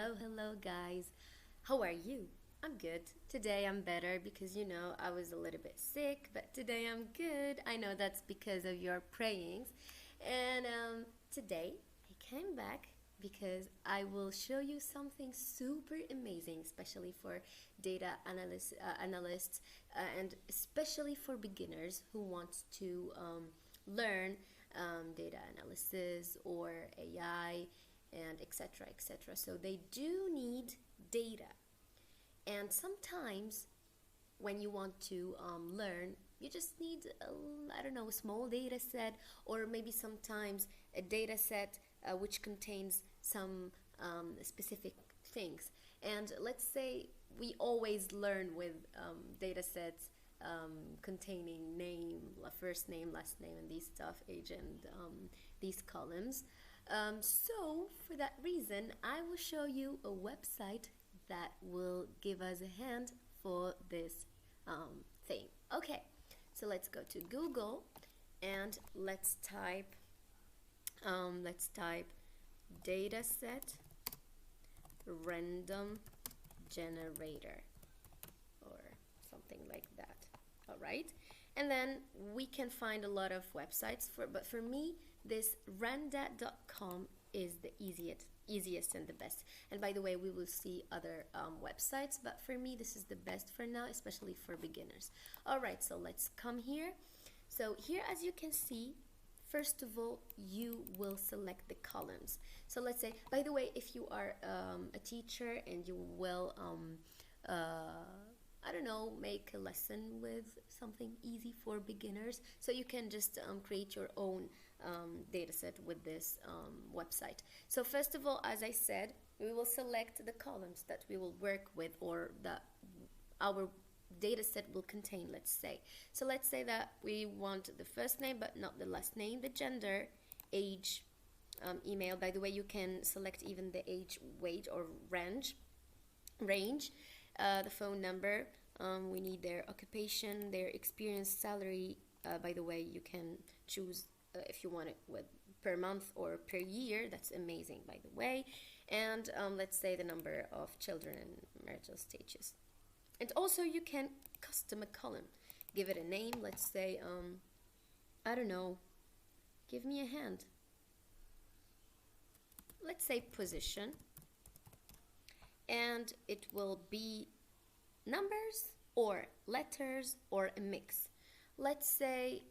Hello guys. How are you? I'm good. Today I'm better because I was a little bit sick, but today I'm good. I know that's because of your prayings. And today I came back because I will show you something super amazing, especially for analysts, and especially for beginners who want to learn data analysis or AI and etc etc. So they do need data, and sometimes when you want to learn, you just need I don't know, a small data set, or maybe sometimes a data set which contains some specific things. And let's say we always learn with data sets containing name, first name, last name, and these stuff, age, and these columns. So for that reason, I will show you a website that will give us a hand for this thing. Okay, so let's go to Google and let's type dataset random generator or something like that. All right, and then we can find a lot of websites but for me this randat.com is the easiest and the best. And by the way, we will see other websites, but for me this is the best for now, especially for beginners. All right, so let's come here. So here, as you can see, first of all, you will select the columns. So let's say, by the way, if you are a teacher and you will I don't know, make a lesson with something easy for beginners, so you can just create your own data set with this website. So first of all, as I said, we will select the columns that we will work with, or that our data set will contain, let's say. So let's say that we want the first name but not the last name, the gender, age, email. By the way, you can select even the age, weight, or range, the phone number. We need their occupation, their experience, salary. By the way, you can choose if you want it with per month or per year. That's amazing, by the way. And let's say the number of children and marital status. And also you can custom a column, give it a name. Let's say I don't know, give me a hand. Let's say position, and it will be numbers or letters or a mix. Let's say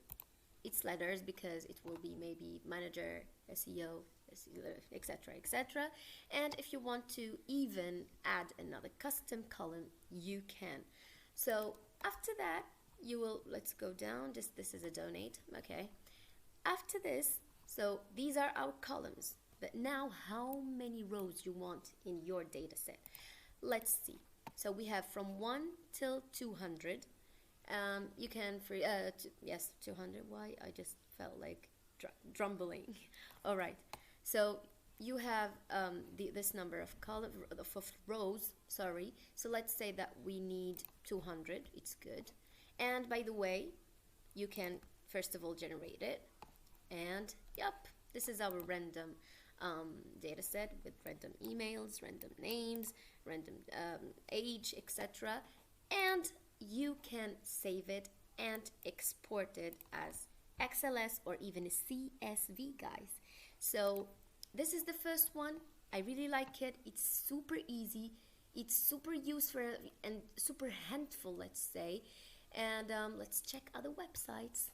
it's letters because it will be maybe manager, SEO, etc etc. And if you want to even add another custom column, you can. So after that, you will, let's go down, just this is a donate. Okay, after this, so these are our columns, but now how many rows you want in your data set? Let's see. So we have from 1 till 200. You can yes, 200. Why? I just felt like drumbling. All right. So you have this number of rows. Sorry. So let's say that we need 200. It's good. And by the way, you can first of all generate it. And yep, this is our random data set with random emails, random names, random age, etc. And you can save it and export it as XLS or even a CSV, guys. So this is the first one. I really like it. It's super easy. It's super useful and super handful, let's say. And let's check other websites.